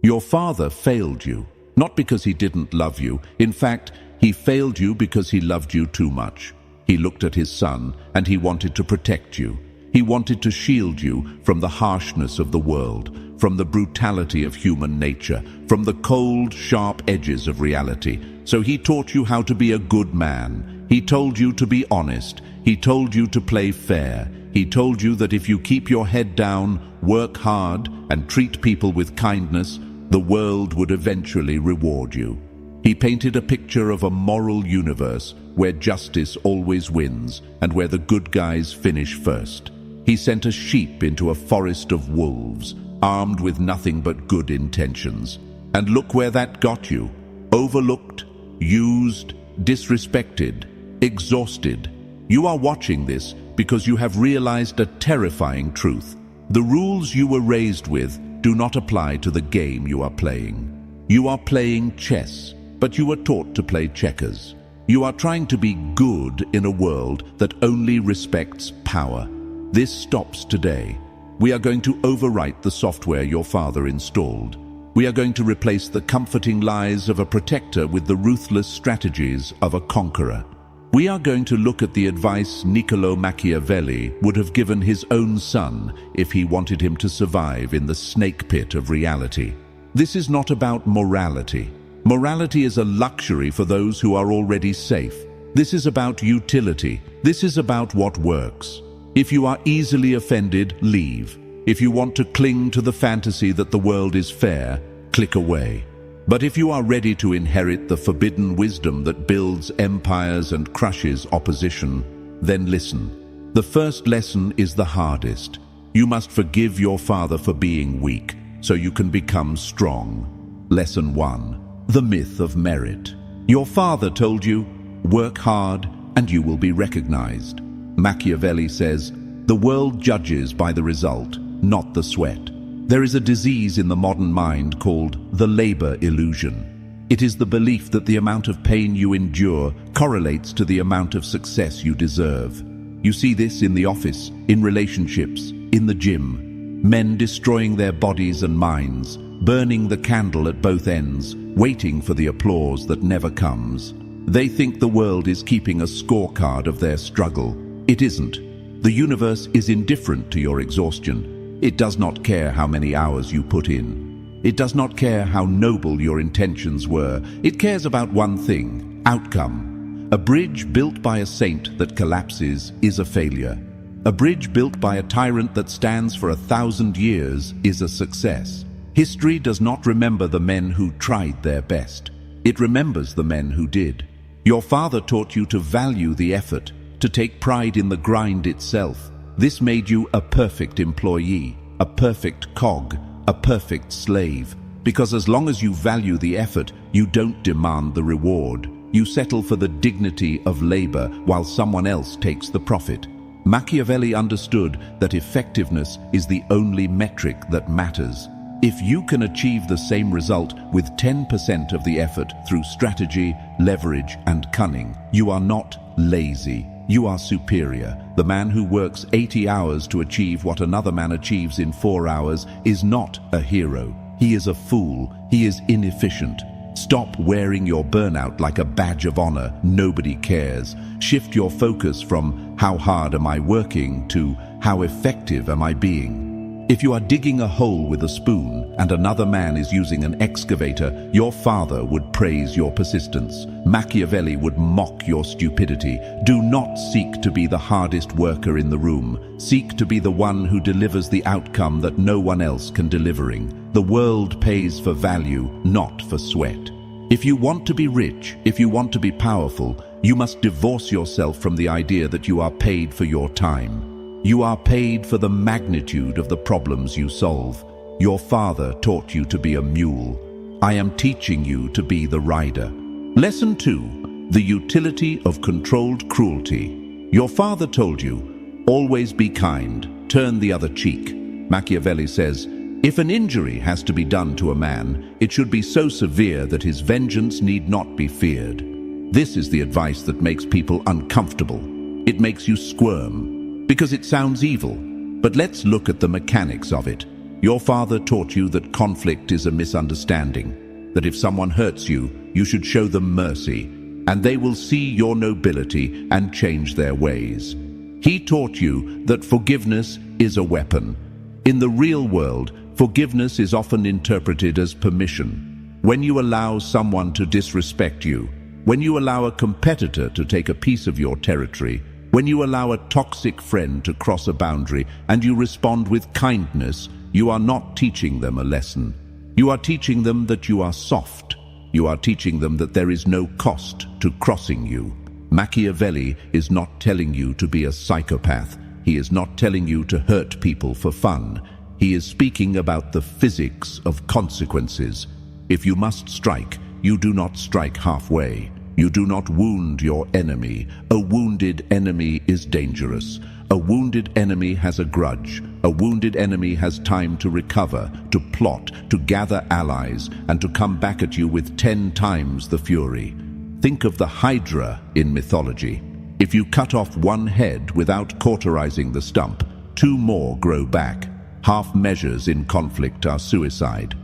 Your father failed you, not because he didn't love you. In fact, he failed you because he loved you too much. He looked at his son and he wanted to protect you. He wanted to shield you from the harshness of the world, from the brutality of human nature, from the cold, sharp edges of reality. So he taught you how to be a good man. He told you to be honest. He told you to play fair. He told you that if you keep your head down, work hard, and treat people with kindness, the world would eventually reward you. He painted a picture of a moral universe where justice always wins and where the good guys finish first. He sent a sheep into a forest of wolves, armed with nothing but good intentions. And look where that got you. Overlooked, used, disrespected, exhausted. You are watching this because you have realized a terrifying truth. The rules you were raised with do not apply to the game you are playing. You are playing chess, but you were taught to play checkers. You are trying to be good in a world that only respects power. This stops today. We are going to overwrite the software your father installed. We are going to replace the comforting lies of a protector with the ruthless strategies of a conqueror. We are going to look at the advice Niccolo Machiavelli would have given his own son if he wanted him to survive in the snake pit of reality. This is not about morality. Morality is a luxury for those who are already safe. This is about utility. This is about what works. If you are easily offended, leave. If you want to cling to the fantasy that the world is fair, click away. But if you are ready to inherit the forbidden wisdom that builds empires and crushes opposition, then listen. The first lesson is the hardest. You must forgive your father for being weak, so you can become strong. Lesson 1. The myth of merit. Your father told you, work hard and you will be recognized. Machiavelli says, the world judges by the result, not the sweat. There is a disease in the modern mind called the labor illusion. It is the belief that the amount of pain you endure correlates to the amount of success you deserve. You see this in the office, in relationships, in the gym. Men destroying their bodies and minds, burning the candle at both ends, waiting for the applause that never comes. They think the world is keeping a scorecard of their struggle. It isn't. The universe is indifferent to your exhaustion. It does not care how many hours you put in. It does not care how noble your intentions were. It cares about one thing: outcome. A bridge built by a saint that collapses is a failure. A bridge built by a tyrant that stands for 1,000 years is a success. History does not remember the men who tried their best. It remembers the men who did. Your father taught you to value the effort, to take pride in the grind itself. This made you a perfect employee, a perfect cog, a perfect slave. Because as long as you value the effort, you don't demand the reward. You settle for the dignity of labor while someone else takes the profit. Machiavelli understood that effectiveness is the only metric that matters. If you can achieve the same result with 10% of the effort through strategy, leverage, and cunning, you are not lazy. You are superior. The man who works 80 hours to achieve what another man achieves in 4 hours is not a hero. He is a fool. He is inefficient. Stop wearing your burnout like a badge of honor. Nobody cares. Shift your focus from how hard am I working to how effective am I being. If you are digging a hole with a spoon and another man is using an excavator, your father would praise your persistence. Machiavelli would mock your stupidity. Do not seek to be the hardest worker in the room. Seek to be the one who delivers the outcome that no one else can delivering. The world pays for value, not for sweat. If you want to be rich, if you want to be powerful, you must divorce yourself from the idea that you are paid for your time. You are paid for the magnitude of the problems you solve. Your father taught you to be a mule. I am teaching you to be the rider. Lesson 2. The utility of controlled cruelty. Your father told you, always be kind, turn the other cheek. Machiavelli says, if an injury has to be done to a man, it should be so severe that his vengeance need not be feared. This is the advice that makes people uncomfortable. It makes you squirm, because it sounds evil. But let's look at the mechanics of it. Your father taught you that conflict is a misunderstanding, that if someone hurts you, you should show them mercy, and they will see your nobility and change their ways. He taught you that forgiveness is a weapon. In the real world, forgiveness is often interpreted as permission. When you allow someone to disrespect you, when you allow a competitor to take a piece of your territory, when you allow a toxic friend to cross a boundary and you respond with kindness, you are not teaching them a lesson. You are teaching them that you are soft. You are teaching them that there is no cost to crossing you. Machiavelli is not telling you to be a psychopath. He is not telling you to hurt people for fun. He is speaking about the physics of consequences. If you must strike, you do not strike halfway. You do not wound your enemy. A wounded enemy is dangerous. A wounded enemy has a grudge. A wounded enemy has time to recover, to plot, to gather allies, and to come back at you with 10 times the fury. Think of the Hydra in mythology. If you cut off one head without cauterizing the stump, 2 more grow back. Half measures in conflict are suicide.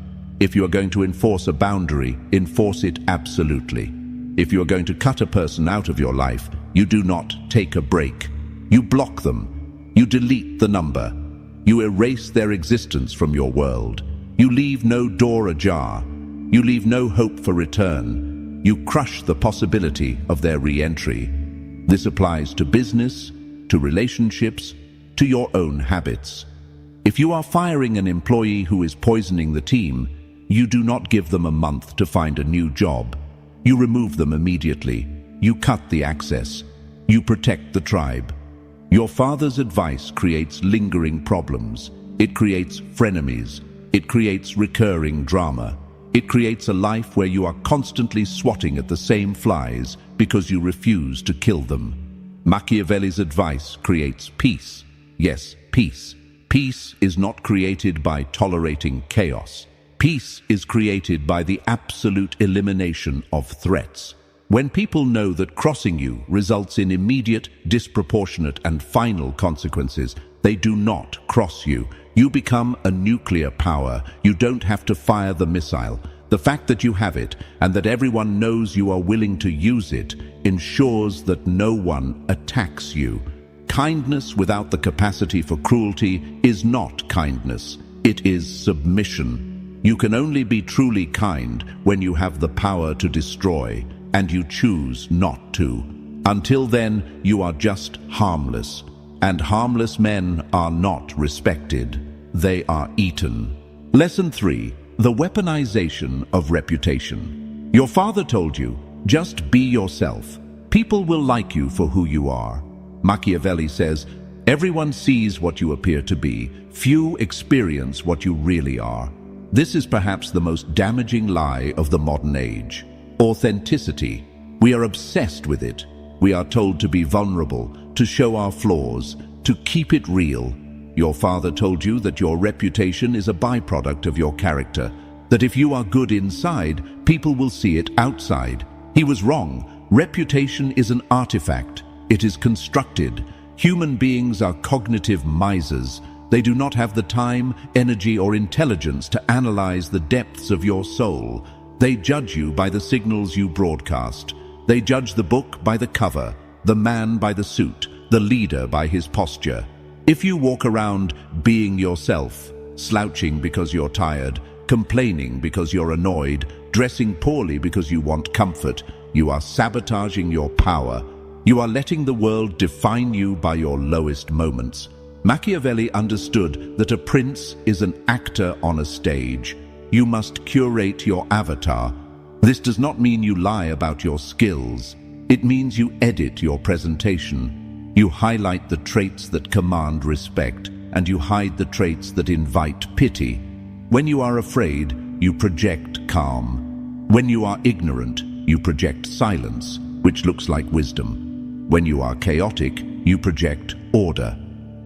If you are going to enforce a boundary, enforce it absolutely. If you are going to cut a person out of your life, you do not take a break. You block them. You delete the number. You erase their existence from your world. You leave no door ajar. You leave no hope for return. You crush the possibility of their re-entry. This applies to business, to relationships, to your own habits. If you are firing an employee who is poisoning the team, you do not give them a month to find a new job. You remove them immediately. You cut the access. You protect the tribe. Your father's advice creates lingering problems. It creates frenemies. It creates recurring drama. It creates a life where you are constantly swatting at the same flies because you refuse to kill them. Machiavelli's advice creates peace. Yes, peace. Peace is not created by tolerating chaos. Peace is created by the absolute elimination of threats. When people know that crossing you results in immediate, disproportionate, and final consequences, they do not cross you. You become a nuclear power. You don't have to fire the missile. The fact that you have it, and that everyone knows you are willing to use it, ensures that no one attacks you. Kindness without the capacity for cruelty is not kindness. It is submission. You can only be truly kind when you have the power to destroy, and you choose not to. Until then, you are just harmless, and harmless men are not respected. They are eaten. Lesson 3. The weaponization of reputation. Your father told you, just be yourself. People will like you for who you are. Machiavelli says, everyone sees what you appear to be. Few experience what you really are. This is perhaps the most damaging lie of the modern age. Authenticity. We are obsessed with it. We are told to be vulnerable, to show our flaws, to keep it real. Your father told you that your reputation is a byproduct of your character, that if you are good inside, people will see it outside. He was wrong. Reputation is an artifact. It is constructed. Human beings are cognitive misers. They do not have the time, energy, or intelligence to analyze the depths of your soul. They judge you by the signals you broadcast. They judge the book by the cover, the man by the suit, the leader by his posture. If you walk around being yourself, slouching because you're tired, complaining because you're annoyed, dressing poorly because you want comfort, you are sabotaging your power. You are letting the world define you by your lowest moments. Machiavelli understood that a prince is an actor on a stage. You must curate your avatar. This does not mean you lie about your skills. It means you edit your presentation. You highlight the traits that command respect, and you hide the traits that invite pity. When you are afraid, you project calm. When you are ignorant, you project silence, which looks like wisdom. When you are chaotic, you project order.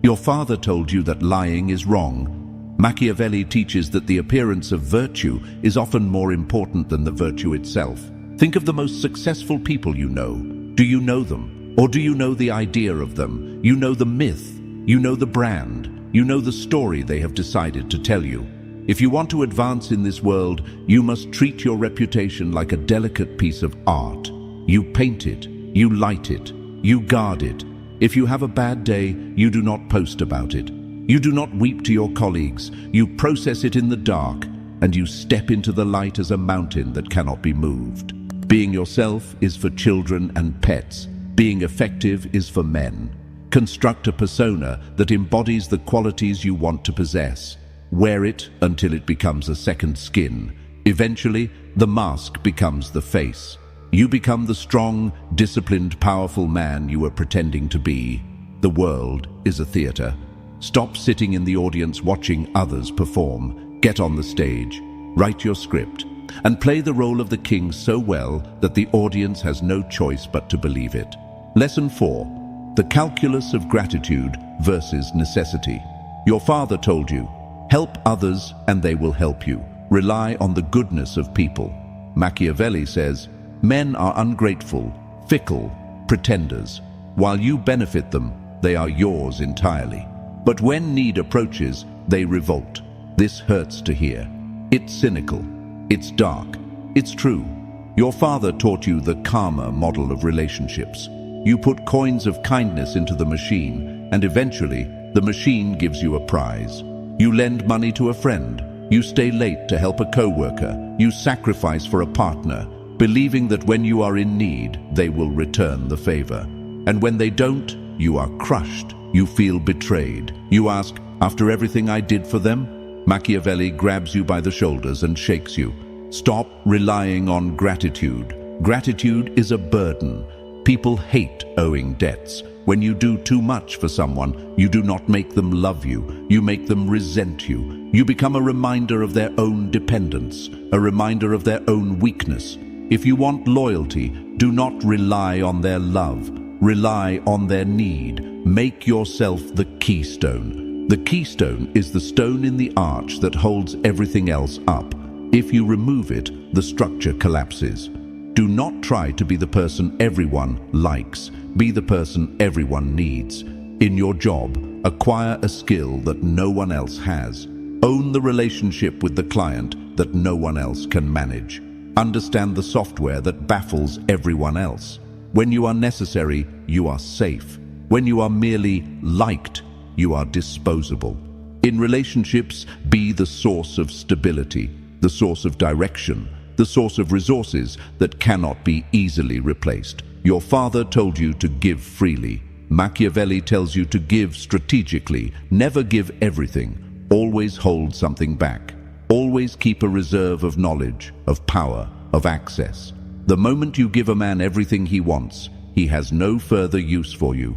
Your father told you that lying is wrong. Machiavelli teaches that the appearance of virtue is often more important than the virtue itself. Think of the most successful people you know. Do you know them? Or do you know the idea of them? You know the myth. You know the brand. You know the story they have decided to tell you. If you want to advance in this world, you must treat your reputation like a delicate piece of art. You paint it, you light it, you guard it. If you have a bad day, you do not post about it. You do not weep to your colleagues. You process it in the dark, and you step into the light as a mountain that cannot be moved. Being yourself is for children and pets. Being effective is for men. Construct a persona that embodies the qualities you want to possess. Wear it until it becomes a second skin. Eventually, the mask becomes the face. You become the strong, disciplined, powerful man you were pretending to be. The world is a theater. Stop sitting in the audience watching others perform. Get on the stage, write your script, and play the role of the king so well that the audience has no choice but to believe it. Lesson 4. The calculus of gratitude versus necessity. Your father told you, help others and they will help you. Rely on the goodness of people. Machiavelli says, men are ungrateful, fickle, pretenders. While you benefit them, they are yours entirely. But when need approaches, they revolt. This hurts to hear. It's cynical. It's dark. It's true. Your father taught you the karma model of relationships. You put coins of kindness into the machine, and eventually, the machine gives you a prize. You lend money to a friend. You stay late to help a co-worker. You sacrifice for a partner, believing that when you are in need, they will return the favor. And when they don't, you are crushed. You feel betrayed. You ask, after everything I did for them? Machiavelli grabs you by the shoulders and shakes you. Stop relying on gratitude. Gratitude is a burden. People hate owing debts. When you do too much for someone, you do not make them love you. You make them resent you. You become a reminder of their own dependence, a reminder of their own weakness. If you want loyalty, do not rely on their love. Rely on their need. Make yourself the keystone. The keystone is the stone in the arch that holds everything else up. If you remove it, the structure collapses. Do not try to be the person everyone likes. Be the person everyone needs. In your job, acquire a skill that no one else has. Own the relationship with the client that no one else can manage. Understand the software that baffles everyone else. When you are necessary, you are safe. When you are merely liked, you are disposable. In relationships, be the source of stability, the source of direction, the source of resources that cannot be easily replaced. Your father told you to give freely. Machiavelli tells you to give strategically. Never give everything. Always hold something back. Always keep a reserve of knowledge, of power, of access. The moment you give a man everything he wants, he has no further use for you.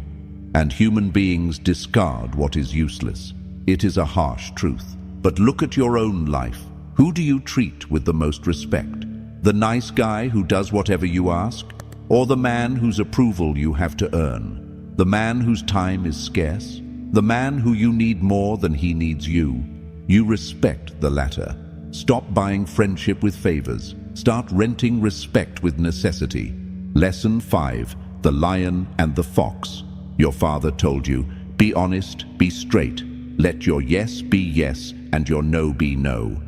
And human beings discard what is useless. It is a harsh truth. But look at your own life. Who do you treat with the most respect? The nice guy who does whatever you ask? Or the man whose approval you have to earn? The man whose time is scarce? The man who you need more than he needs you? You respect the latter. Stop buying friendship with favors. Start renting respect with necessity. Lesson 5. The Lion and the Fox. Your father told you, be honest, be straight. Let your yes be yes and your no be no.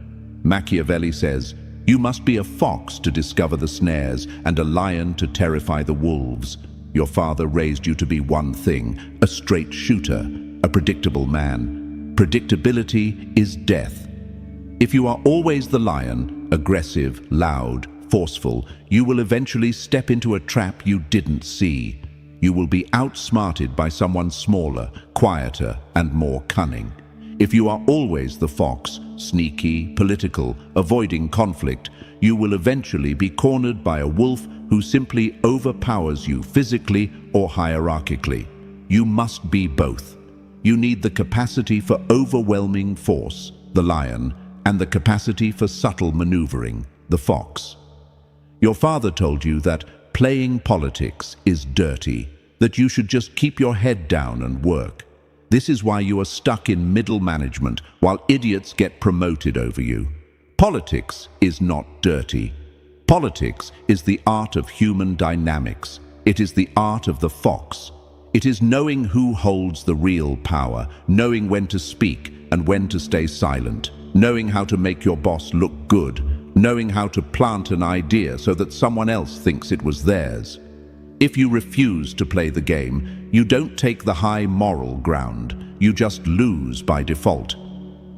Machiavelli says, you must be a fox to discover the snares and a lion to terrify the wolves. Your father raised you to be one thing, a straight shooter, a predictable man. Predictability is death. If you are always the lion, aggressive, loud, forceful, you will eventually step into a trap you didn't see. You will be outsmarted by someone smaller, quieter, and more cunning. If you are always the fox, sneaky, political, avoiding conflict, you will eventually be cornered by a wolf who simply overpowers you physically or hierarchically. You must be both. You need the capacity for overwhelming force, the lion, and the capacity for subtle maneuvering, the fox. Your father told you that playing politics is dirty, that you should just keep your head down and work. This is why you are stuck in middle management while idiots get promoted over you. Politics is not dirty. Politics is the art of human dynamics. It is the art of the fox. It is knowing who holds the real power, knowing when to speak and when to stay silent, knowing how to make your boss look good, knowing how to plant an idea so that someone else thinks it was theirs. If you refuse to play the game, you don't take the high moral ground, you just lose by default.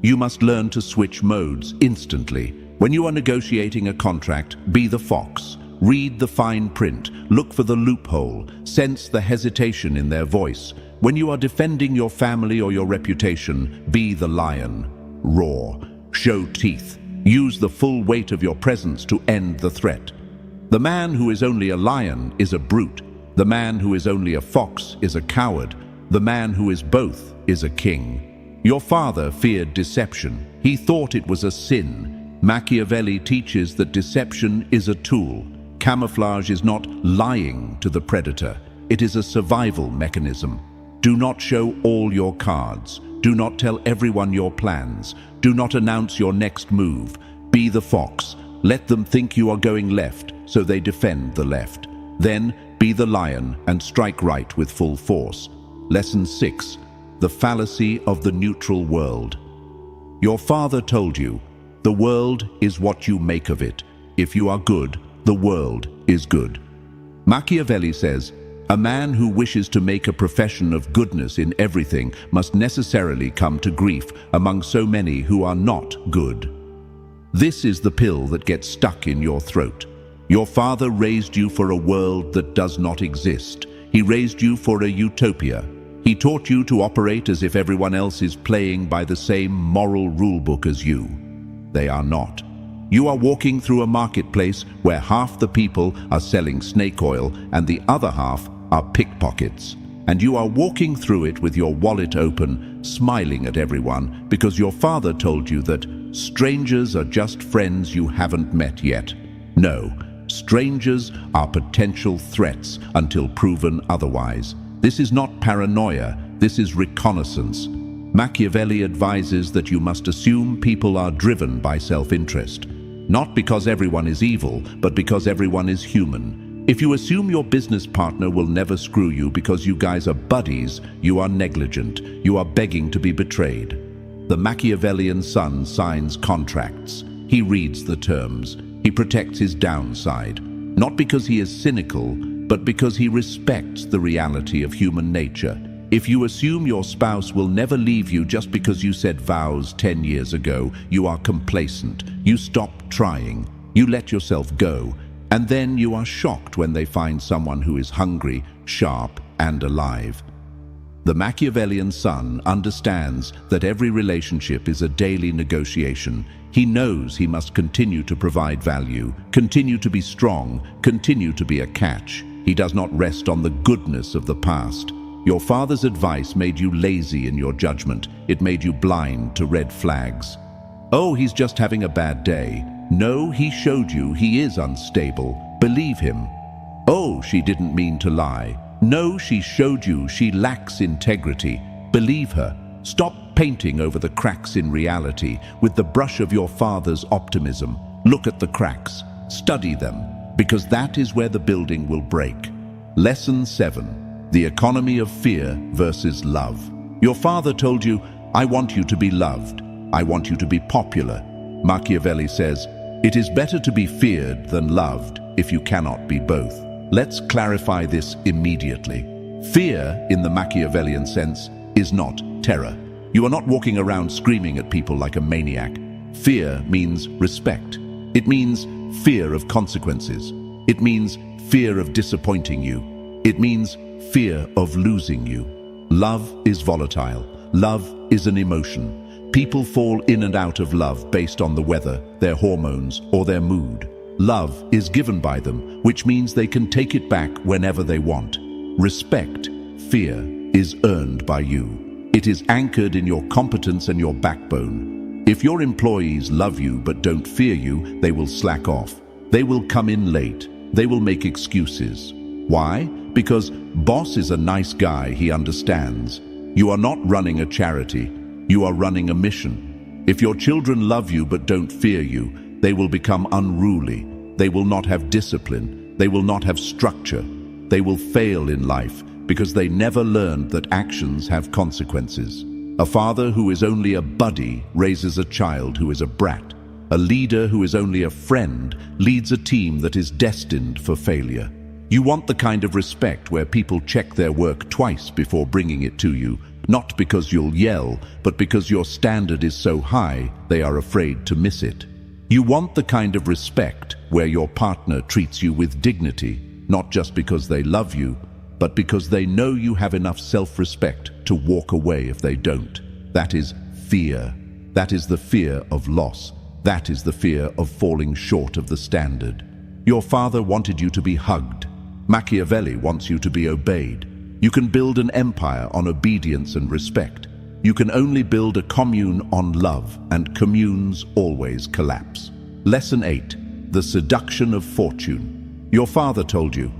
You must learn to switch modes instantly. When you are negotiating a contract, be the fox. Read the fine print, look for the loophole, sense the hesitation in their voice. When you are defending your family or your reputation, be the lion. Roar, show teeth, use the full weight of your presence to end the threat. The man who is only a lion is a brute. The man who is only a fox is a coward. The man who is both is a king. Your father feared deception. He thought it was a sin. Machiavelli teaches that deception is a tool. Camouflage is not lying to the predator. It is a survival mechanism. Do not show all your cards. Do not tell everyone your plans. Do not announce your next move. Be the fox. Let them think you are going left, so they defend the left. Then be the lion and strike right with full force. Lesson 6. The fallacy of the neutral world. Your father told you, the world is what you make of it. If you are good, the world is good. Machiavelli says, a man who wishes to make a profession of goodness in everything must necessarily come to grief among so many who are not good. This is the pill that gets stuck in your throat. Your father raised you for a world that does not exist. He raised you for a utopia. He taught you to operate as if everyone else is playing by the same moral rulebook as you. They are not. You are walking through a marketplace where half the people are selling snake oil and the other half are pickpockets. And you are walking through it with your wallet open, smiling at everyone because your father told you that strangers are just friends you haven't met yet. No, strangers are potential threats until proven otherwise. This is not paranoia, this is reconnaissance. Machiavelli advises that you must assume people are driven by self-interest. Not because everyone is evil, but because everyone is human. If you assume your business partner will never screw you because you guys are buddies, you are negligent. You are begging to be betrayed. The Machiavellian son signs contracts. He reads the terms. He protects his downside. Not because he is cynical, but because he respects the reality of human nature. If you assume your spouse will never leave you just because you said vows 10 years ago, you are complacent. You stop trying. You let yourself go. And then you are shocked when they find someone who is hungry, sharp, and alive. The Machiavellian son understands that every relationship is a daily negotiation. He knows he must continue to provide value, continue to be strong, continue to be a catch. He does not rest on the goodness of the past. Your father's advice made you lazy in your judgment. It made you blind to red flags. Oh, he's just having a bad day. No, he showed you he is unstable. Believe him. Oh, she didn't mean to lie. No, she showed you she lacks integrity. Believe her. Stop painting over the cracks in reality with the brush of your father's optimism. Look at the cracks. Study them, because that is where the building will break. Lesson 7. The economy of fear versus love. Your father told you, I want you to be loved. I want you to be popular. Machiavelli says, it is better to be feared than loved if you cannot be both. Let's clarify this immediately. Fear, in the Machiavellian sense, is not terror. You are not walking around screaming at people like a maniac. Fear means respect. It means fear of consequences. It means fear of disappointing you. It means fear of losing you. Love is volatile. Love is an emotion. People fall in and out of love based on the weather, their hormones, or their mood. Love is given by them, which means they can take it back whenever they want. Respect, fear, is earned by you. It is anchored in your competence and your backbone. If your employees love you but don't fear you, they will slack off. They will come in late. They will make excuses. Why? Because boss is a nice guy, he understands. You are not running a charity. You are running a mission. If your children love you but don't fear you, they will become unruly. They will not have discipline. They will not have structure. They will fail in life because they never learned that actions have consequences. A father who is only a buddy raises a child who is a brat. A leader who is only a friend leads a team that is destined for failure. You want the kind of respect where people check their work twice before bringing it to you, not because you'll yell, but because your standard is so high they are afraid to miss it. You want the kind of respect where your partner treats you with dignity, not just because they love you, but because they know you have enough self-respect to walk away if they don't. That is fear. That is the fear of loss. That is the fear of falling short of the standard. Your father wanted you to be hugged. Machiavelli wants you to be obeyed. You can build an empire on obedience and respect. You can only build a commune on love, and communes always collapse. Lesson 8. The seduction of fortune. Your father told you,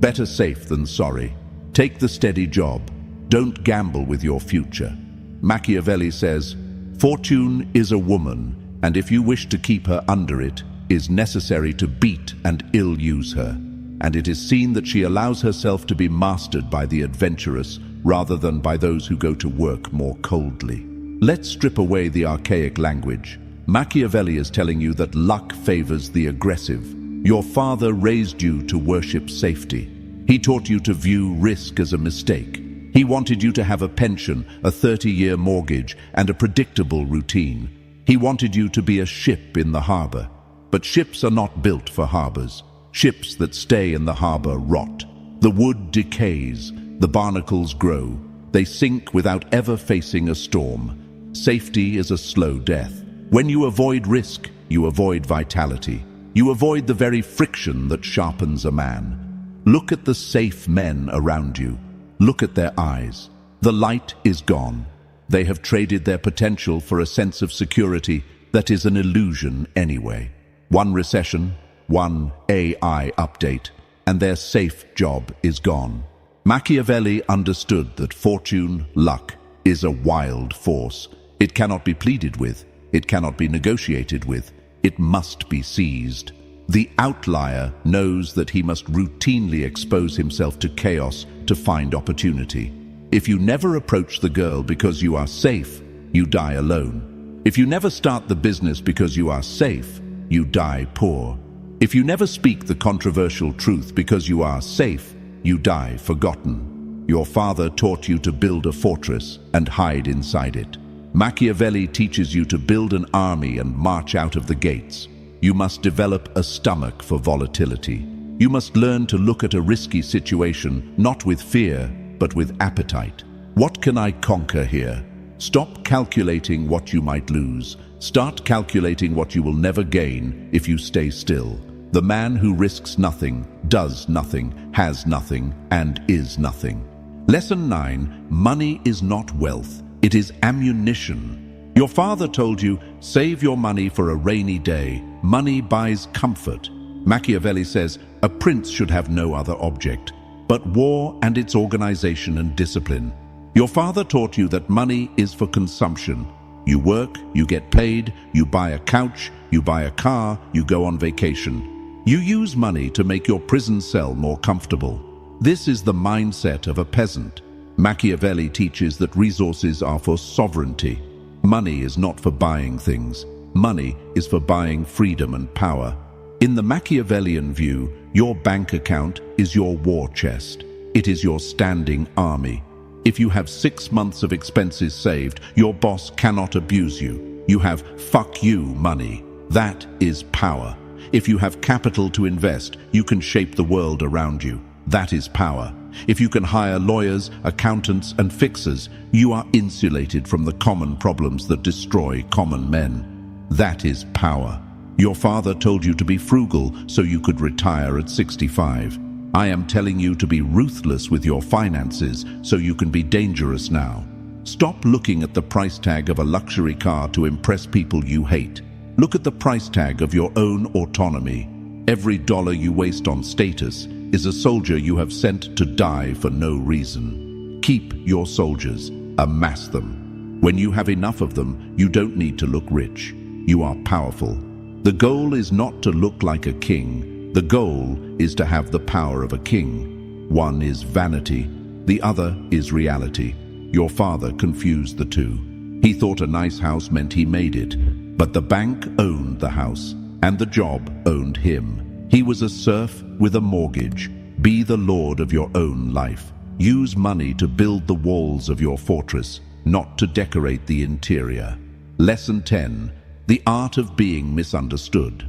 better safe than sorry. Take the steady job. Don't gamble with your future. Machiavelli says, fortune is a woman, and if you wish to keep her under it, is necessary to beat and ill-use her. And it is seen that she allows herself to be mastered by the adventurous rather than by those who go to work more coldly. Let's strip away the archaic language. Machiavelli is telling you that luck favors the aggressive. Your father raised you to worship safety. He taught you to view risk as a mistake. He wanted you to have a pension, a 30-year mortgage, and a predictable routine. He wanted you to be a ship in the harbor. But ships are not built for harbors. Ships that stay in the harbor rot. The wood decays, the barnacles grow. They sink without ever facing a storm. Safety is a slow death. When you avoid risk, you avoid vitality. You avoid the very friction that sharpens a man. Look at the safe men around you. Look at their eyes. The light is gone. They have traded their potential for a sense of security that is an illusion anyway. One recession, one AI update, and their safe job is gone. Machiavelli understood that fortune, luck, is a wild force. It cannot be pleaded with. It cannot be negotiated with. It must be seized. The outlier knows that he must routinely expose himself to chaos to find opportunity. If you never approach the girl because you are safe, you die alone. If you never start the business because you are safe, you die poor. If you never speak the controversial truth because you are safe, you die forgotten. Your father taught you to build a fortress and hide inside it. Machiavelli teaches you to build an army and march out of the gates. You must develop a stomach for volatility. You must learn to look at a risky situation not with fear, but with appetite. What can I conquer here? Stop calculating what you might lose. Start calculating what you will never gain if you stay still. The man who risks nothing, does nothing, has nothing, and is nothing. Lesson 9. Money is not wealth. It is ammunition. Your father told you, save your money for a rainy day. Money buys comfort. Machiavelli says, a prince should have no other object but war and its organization and discipline. Your father taught you that money is for consumption. You work, you get paid, you buy a couch, you buy a car, you go on vacation. You use money to make your prison cell more comfortable. This is the mindset of a peasant. Machiavelli teaches that resources are for sovereignty. Money is not for buying things. Money is for buying freedom and power. In the Machiavellian view, your bank account is your war chest. It is your standing army. If you have 6 months of expenses saved, your boss cannot abuse you. You have fuck you money. That is power. If you have capital to invest, you can shape the world around you. That is power. If you can hire lawyers, accountants, and fixers, you are insulated from the common problems that destroy common men. That is power. Your father told you to be frugal so you could retire at 65. I am telling you to be ruthless with your finances so you can be dangerous now. Stop looking at the price tag of a luxury car to impress people you hate. Look at the price tag of your own autonomy. Every dollar you waste on status is a soldier you have sent to die for no reason. Keep your soldiers. Amass them. When you have enough of them, you don't need to look rich. You are powerful. The goal is not to look like a king. The goal is to have the power of a king. One is vanity. the other is reality. Your father confused the two. He thought a nice house meant he made it, but the bank owned the house, and the job owned him. He was a serf with a mortgage. Be the lord of your own life. Use money to build the walls of your fortress, not to decorate the interior. Lesson 10. The art of being misunderstood.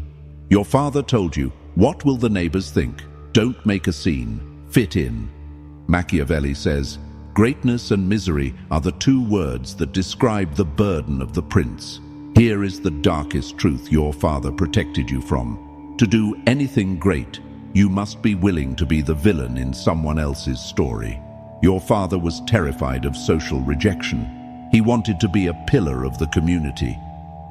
Your father told you, what will the neighbors think? Don't make a scene. Fit in. Machiavelli says, greatness and misery are the two words that describe the burden of the prince. Here is the darkest truth your father protected you from. To do anything great, you must be willing to be the villain in someone else's story. Your father was terrified of social rejection. He wanted to be a pillar of the community.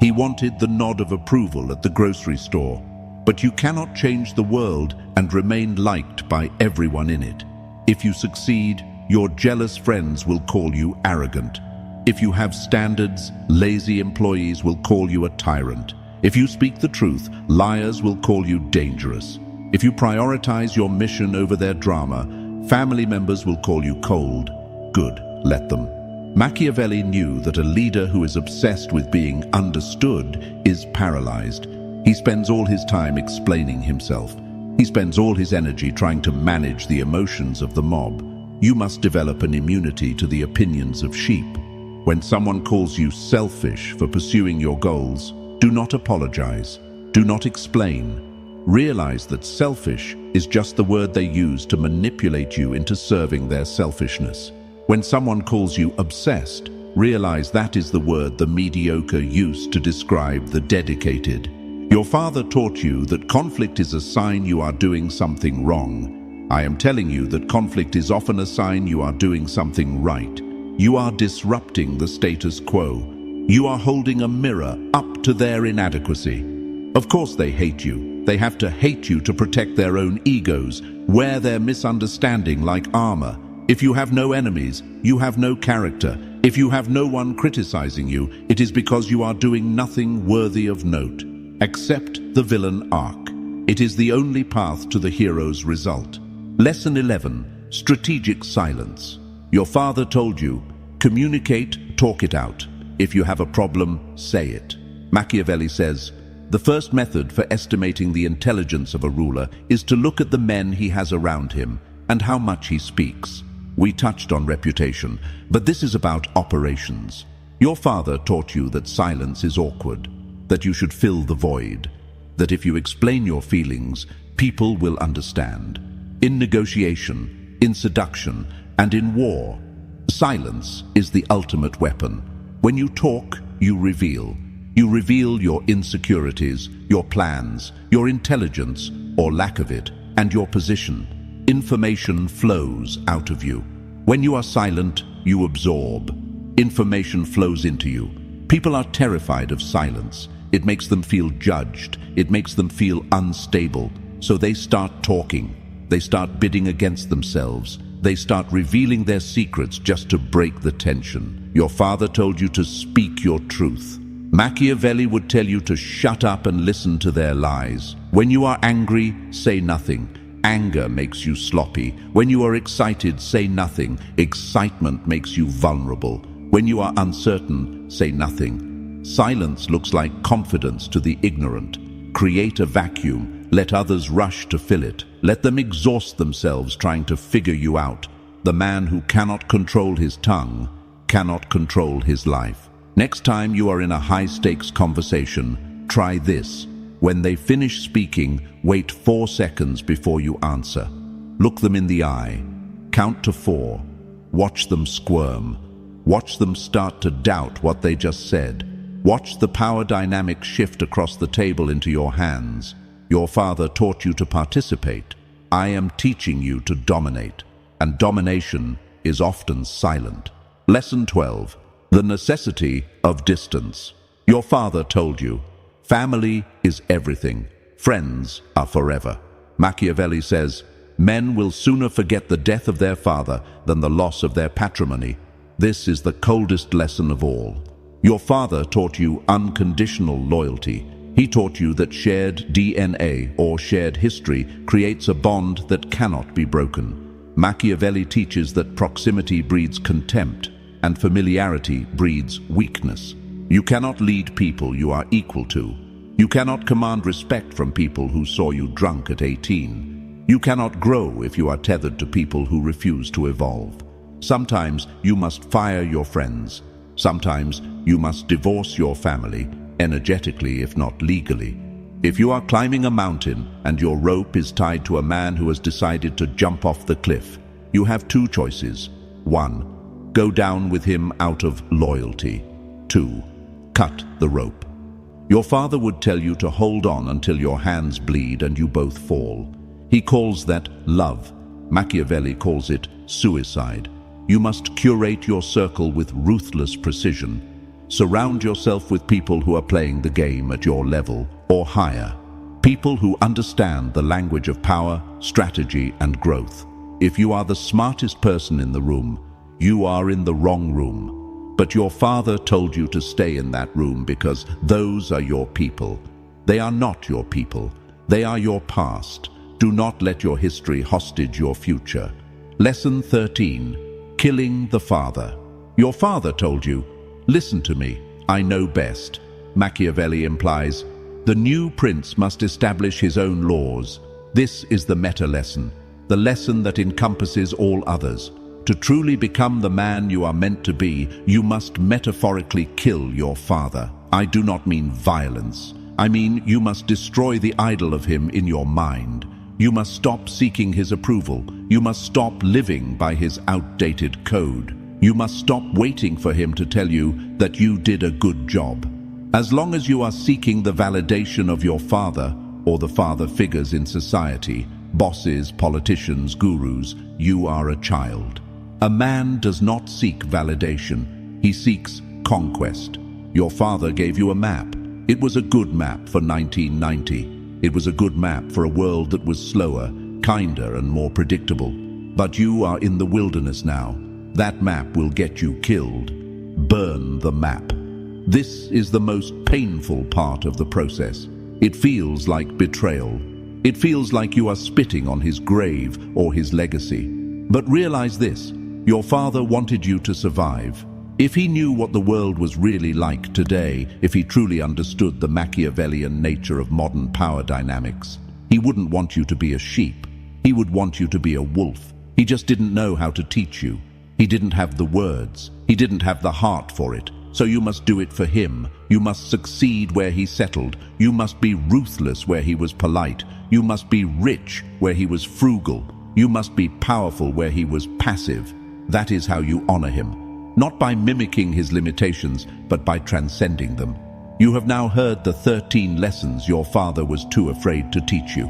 He wanted the nod of approval at the grocery store. But you cannot change the world and remain liked by everyone in it. If you succeed, your jealous friends will call you arrogant. If you have standards, lazy employees will call you a tyrant. If you speak the truth, liars will call you dangerous. If you prioritize your mission over their drama, family members will call you cold. Good, let them. Machiavelli knew that a leader who is obsessed with being understood is paralyzed. He spends all his time explaining himself. He spends all his energy trying to manage the emotions of the mob. You must develop an immunity to the opinions of sheep. When someone calls you selfish for pursuing your goals, do not apologize. Do not explain. Realize that selfish is just the word they use to manipulate you into serving their selfishness. When someone calls you obsessed, realize that is the word the mediocre used to describe the dedicated. Your father taught you that conflict is a sign you are doing something wrong. I am telling you that conflict is often a sign you are doing something right. You are disrupting the status quo. You are holding a mirror up to their inadequacy. Of course they hate you. They have to hate you to protect their own egos, wear their misunderstanding like armor. If you have no enemies, you have no character. If you have no one criticizing you, it is because you are doing nothing worthy of note. Accept the villain arc. It is the only path to the hero's result. Lesson 11. Strategic silence. Your father told you, communicate, talk it out. If you have a problem, say it. Machiavelli says, the first method for estimating the intelligence of a ruler is to look at the men he has around him and how much he speaks. We touched on reputation, but this is about operations. Your father taught you that silence is awkward, that you should fill the void, that if you explain your feelings, people will understand. In negotiation, in seduction, and in war, silence is the ultimate weapon. When you talk, you reveal. You reveal your insecurities, your plans, your intelligence, or lack of it, and your position. Information flows out of you. When you are silent, you absorb. Information flows into you. People are terrified of silence. It makes them feel judged. It makes them feel unstable. So they start talking. They start bidding against themselves. They start revealing their secrets just to break the tension. Your father told you to speak your truth. Machiavelli would tell you to shut up and listen to their lies. When you are angry, say nothing. Anger makes you sloppy. When you are excited, say nothing. Excitement makes you vulnerable. When you are uncertain, say nothing. Silence looks like confidence to the ignorant. Create a vacuum. Let others rush to fill it. Let them exhaust themselves trying to figure you out. The man who cannot control his tongue cannot control his life. Next time you are in a high-stakes conversation, try this. When they finish speaking, wait 4 seconds before you answer. Look them in the eye. Count to 4. Watch them squirm. Watch them start to doubt what they just said. Watch the power dynamic shift across the table into your hands. Your father taught you to participate. I am teaching you to dominate. And domination is often silent. Lesson 12. The necessity of distance. Your father told you, family is everything. Friends are forever. Machiavelli says, men will sooner forget the death of their father than the loss of their patrimony. This is the coldest lesson of all. Your father taught you unconditional loyalty. He taught you that shared DNA or shared history creates a bond that cannot be broken. Machiavelli teaches that proximity breeds contempt and familiarity breeds weakness. You cannot lead people you are equal to. You cannot command respect from people who saw you drunk at 18. You cannot grow if you are tethered to people who refuse to evolve. Sometimes you must fire your friends. Sometimes you must divorce your family, energetically if not legally. If you are climbing a mountain and your rope is tied to a man who has decided to jump off the cliff, you have two choices. 1. Go down with him out of loyalty. 2. Cut the rope. Your father would tell you to hold on until your hands bleed and you both fall. He calls that love. Machiavelli calls it suicide. You must curate your circle with ruthless precision. Surround yourself with people who are playing the game at your level or higher. People who understand the language of power, strategy, and growth. If you are the smartest person in the room, you are in the wrong room. But your father told you to stay in that room because those are your people. They are not your people. They are your past. Do not let your history hostage your future. Lesson 13. Killing the father. Your father told you, "Listen to me, I know best." Machiavelli implies, the new prince must establish his own laws. This is the meta lesson, the lesson that encompasses all others. To truly become the man you are meant to be, you must metaphorically kill your father. I do not mean violence. I mean you must destroy the idol of him in your mind. You must stop seeking his approval. You must stop living by his outdated code. You must stop waiting for him to tell you that you did a good job. As long as you are seeking the validation of your father or the father figures in society, bosses, politicians, gurus, you are a child. A man does not seek validation. He seeks conquest. Your father gave you a map. It was a good map for 1990. It was a good map for a world that was slower, kinder, and more predictable. But you are in the wilderness now. That map will get you killed. Burn the map. This is the most painful part of the process. It feels like betrayal. It feels like you are spitting on his grave or his legacy. But realize this, your father wanted you to survive. If he knew what the world was really like today, if he truly understood the Machiavellian nature of modern power dynamics, he wouldn't want you to be a sheep. He would want you to be a wolf. He just didn't know how to teach you. He didn't have the words. He didn't have the heart for it. So you must do it for him. You must succeed where he settled. You must be ruthless where he was polite. You must be rich where he was frugal. You must be powerful where he was passive. That is how you honor him. Not by mimicking his limitations, but by transcending them. You have now heard the 13 lessons your father was too afraid to teach you.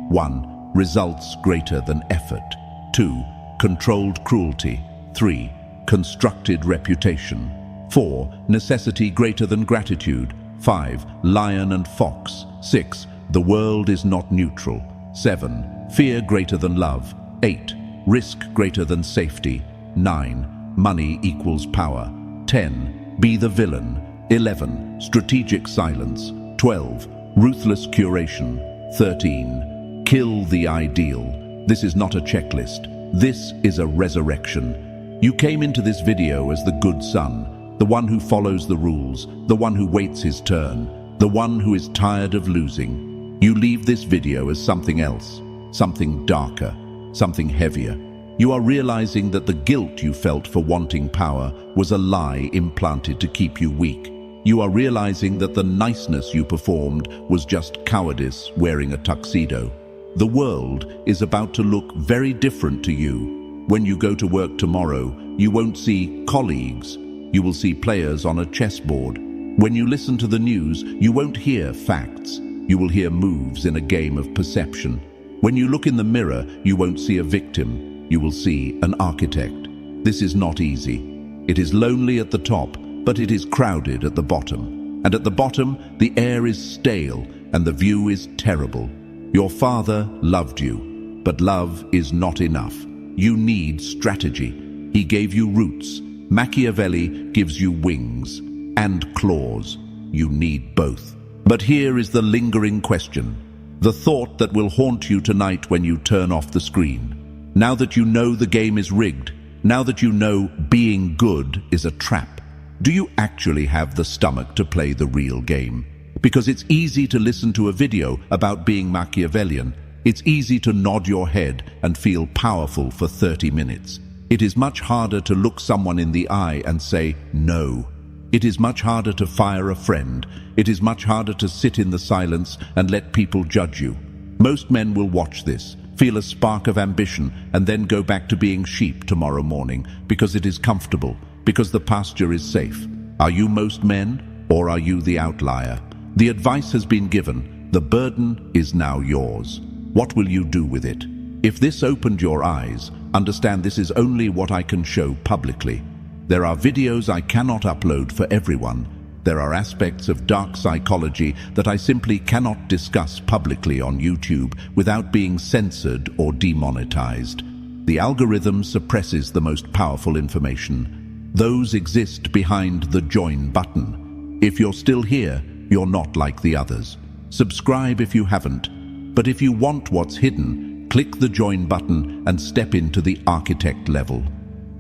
1. Results greater than effort. 2. Controlled cruelty. 3. Constructed reputation. 4. Necessity greater than gratitude. 5. Lion and fox. 6. The world is not neutral. 7. Fear greater than love. 8. Risk greater than safety. 9. Money equals power. 10. Be the villain. 11. Strategic silence. 12. Ruthless curation. 13. Kill the ideal. This is not a checklist. This is a resurrection. You came into this video as the good son, the one who follows the rules, the one who waits his turn, the one who is tired of losing. You leave this video as something else, something darker, something heavier. You are realizing that the guilt you felt for wanting power was a lie implanted to keep you weak. You are realizing that the niceness you performed was just cowardice wearing a tuxedo. The world is about to look very different to you. When you go to work tomorrow, you won't see colleagues. You will see players on a chessboard. When you listen to the news, you won't hear facts. You will hear moves in a game of perception. When you look in the mirror, you won't see a victim. You will see an architect. This is not easy. It is lonely at the top, but it is crowded at the bottom. And at the bottom, the air is stale and the view is terrible. Your father loved you, but love is not enough. You need strategy. He gave you roots. Machiavelli gives you wings and claws. You need both. But here is the lingering question, the thought that will haunt you tonight when you turn off the screen. Now that you know the game is rigged, now that you know being good is a trap, do you actually have the stomach to play the real game? Because it's easy to listen to a video about being Machiavellian. It's easy to nod your head and feel powerful for 30 minutes. It is much harder to look someone in the eye and say no. It is much harder to fire a friend. It is much harder to sit in the silence and let people judge you. Most men will watch this, feel a spark of ambition, and then go back to being sheep tomorrow morning because it is comfortable, because the pasture is safe. Are you most men, or are you the outlier? The advice has been given. The burden is now yours. What will you do with it? If this opened your eyes, understand this is only what I can show publicly. There are videos I cannot upload for everyone. There are aspects of dark psychology that I simply cannot discuss publicly on YouTube without being censored or demonetized. The algorithm suppresses the most powerful information. Those exist behind the join button. If you're still here, you're not like the others. Subscribe if you haven't. But if you want what's hidden, click the join button and step into the architect level.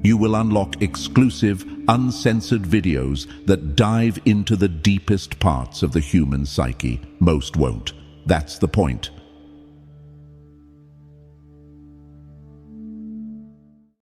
You will unlock exclusive, uncensored videos that dive into the deepest parts of the human psyche. Most won't. That's the point.